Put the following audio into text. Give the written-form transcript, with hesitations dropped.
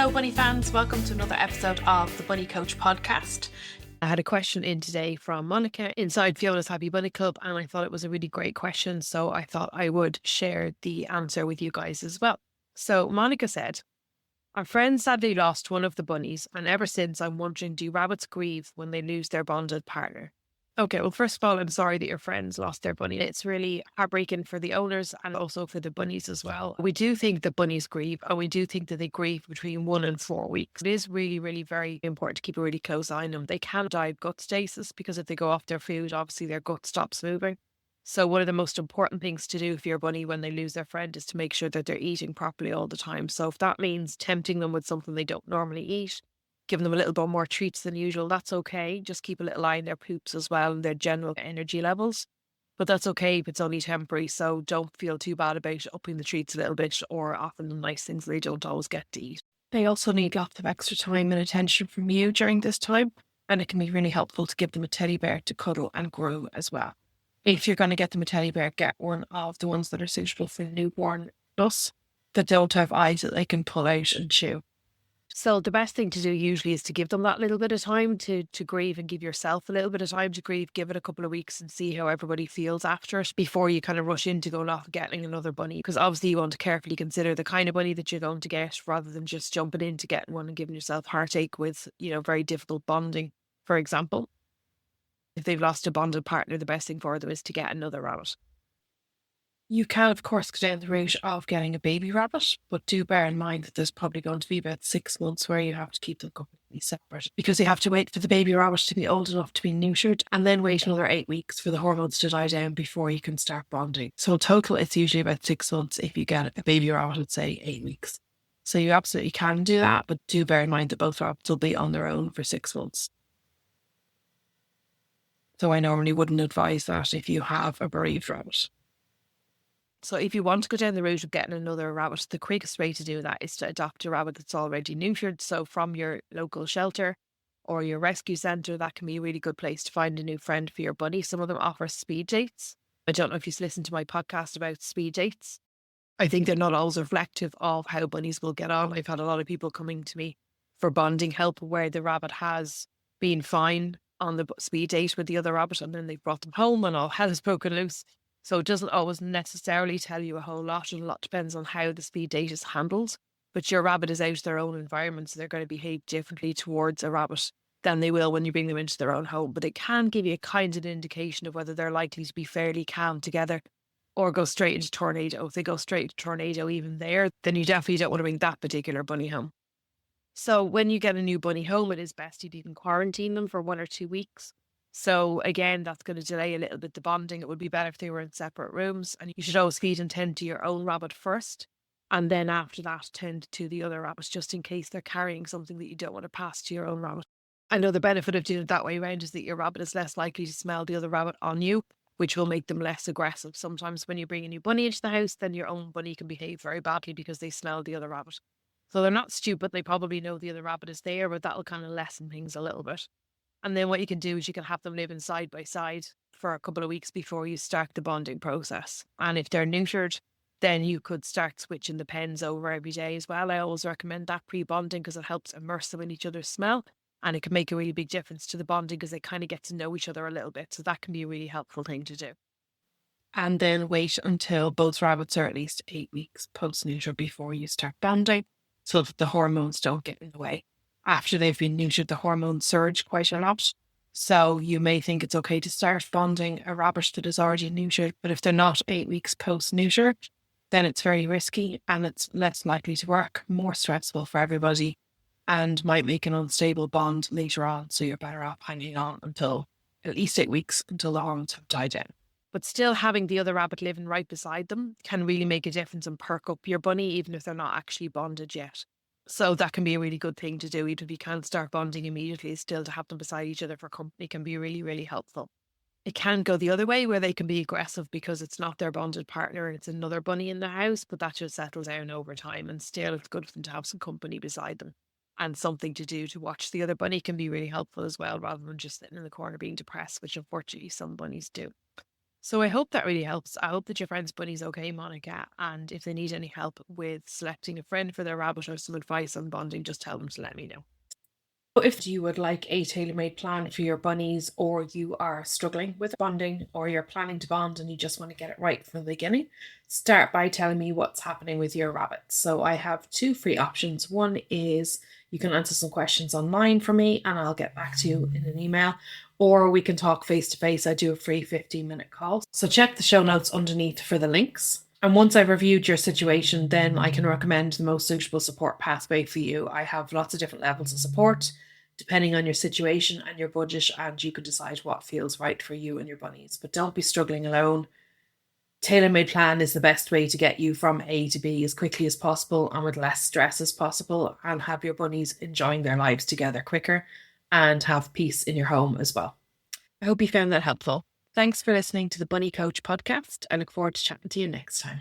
Hello, bunny fans. Welcome to another episode of the Bunny Coach podcast. I had a question in today from Monica inside Fiona's Happy Bunny Club, and I thought it was a really great question, so I thought I would share the answer with you guys as well. So Monica said, our friend sadly lost one of the bunnies, and ever since I'm wondering, do rabbits grieve when they lose their bonded partner? Okay, well, first of all, I'm sorry that your friends lost their bunny. It's really heartbreaking for the owners and also for the bunnies as well. We do think that bunnies grieve, and we do think that they grieve between 1 and 4 weeks. It is really, really very important to keep a really close eye on them. They can die of gut stasis because if they go off their food, obviously their gut stops moving. So one of the most important things to do for your bunny when they lose their friend is to make sure that they're eating properly all the time. So if that means tempting them with something they don't normally eat, giving them a little bit more treats than usual, that's okay. Just keep a little eye on their poops as well and their general energy levels. But that's okay if it's only temporary, so don't feel too bad about upping the treats a little bit or offering them nice things they don't always get to eat. They also need lots of extra time and attention from you during this time, and it can be really helpful to give them a teddy bear to cuddle and groom as well. If you're going to get them a teddy bear, get one of the ones that are suitable for newborn plus that don't have eyes that they can pull out and chew. So the best thing to do usually is to give them that little bit of time to grieve and give yourself a little bit of time to grieve. Give it a couple of weeks and see how everybody feels after it before you kind of rush into going off and getting another bunny. Because obviously you want to carefully consider the kind of bunny that you're going to get rather than just jumping into getting one and giving yourself heartache with, very difficult bonding, for example. If they've lost a bonded partner, the best thing for them is to get another rabbit. You can, of course, go down the route of getting a baby rabbit, but do bear in mind that there's probably going to be about 6 months where you have to keep them completely separate because you have to wait for the baby rabbit to be old enough to be neutered and then wait another 8 weeks for the hormones to die down before you can start bonding. So in total, it's usually about 6 months if you get a baby rabbit at, say, 8 weeks. So you absolutely can do that, but do bear in mind that both rabbits will be on their own for 6 months. So I normally wouldn't advise that if you have a bereaved rabbit. So if you want to go down the route of getting another rabbit, the quickest way to do that is to adopt a rabbit that's already neutered. So from your local shelter or your rescue centre, that can be a really good place to find a new friend for your bunny. Some of them offer speed dates. I don't know if you've listened to my podcast about speed dates. I think they're not always reflective of how bunnies will get on. I've had a lot of people coming to me for bonding help where the rabbit has been fine on the speed date with the other rabbit and then they've brought them home and all hell has broken loose. So it doesn't always necessarily tell you a whole lot, and a lot depends on how the speed date is handled. But your rabbit is out of their own environment, so they're going to behave differently towards a rabbit than they will when you bring them into their own home. But it can give you a kind of indication of whether they're likely to be fairly calm together or go straight into tornado. If they go straight into tornado even there, then you definitely don't want to bring that particular bunny home. So when you get a new bunny home, it is best if you can quarantine them for 1 or 2 weeks. So again, that's going to delay a little bit the bonding. It would be better if they were in separate rooms, and you should always feed and tend to your own rabbit first. And then after that, tend to the other rabbits just in case they're carrying something that you don't want to pass to your own rabbit. Another benefit of doing it that way around is that your rabbit is less likely to smell the other rabbit on you, which will make them less aggressive. Sometimes when you bring a new bunny into the house, then your own bunny can behave very badly because they smell the other rabbit. So they're not stupid. They probably know the other rabbit is there, but that'll kind of lessen things a little bit. And then what you can do is you can have them living side by side for a couple of weeks before you start the bonding process. And if they're neutered, then you could start switching the pens over every day as well. I always recommend that pre-bonding because it helps immerse them in each other's smell. And it can make a really big difference to the bonding because they kind of get to know each other a little bit. So that can be a really helpful thing to do. And then wait until both rabbits are at least 8 weeks post-neuter before you start bonding so that the hormones don't get in the way. After they've been neutered, the hormones surge quite a lot. So you may think it's okay to start bonding a rabbit that is already neutered, but if they're not 8 weeks post-neuter, then it's very risky and it's less likely to work, more stressful for everybody, and might make an unstable bond later on. So you're better off hanging on until at least 8 weeks until the hormones have died down. But still having the other rabbit living right beside them can really make a difference and perk up your bunny, even if they're not actually bonded yet. So that can be a really good thing to do, even if you can't start bonding immediately, still to have them beside each other for company can be really, really helpful. It can go the other way where they can be aggressive because it's not their bonded partner and it's another bunny in the house, but that should settle down over time. And still it's good for them to have some company beside them and something to do to watch the other bunny can be really helpful as well, rather than just sitting in the corner being depressed, which unfortunately some bunnies do. So I hope that really helps. I hope that your friend's bunny's okay, Monica. And if they need any help with selecting a friend for their rabbit or some advice on bonding, just tell them to let me know. If you would like a tailor-made plan for your bunnies, or you are struggling with bonding, or you're planning to bond and you just want to get it right from the beginning, start by telling me what's happening with your rabbits. So I have two free options. One is you can answer some questions online for me and I'll get back to you in an email, or we can talk face to face. I do a free 15-minute call. So check the show notes underneath for the links. And once I've reviewed your situation, then I can recommend the most suitable support pathway for you. I have lots of different levels of support depending on your situation and your budget, and you can decide what feels right for you and your bunnies. But don't be struggling alone. Tailor-made plan is the best way to get you from A to B as quickly as possible and with less stress as possible, and have your bunnies enjoying their lives together quicker and have peace in your home as well. I hope you found that helpful. Thanks for listening to the Bunny Coach podcast. I look forward to chatting to you next time.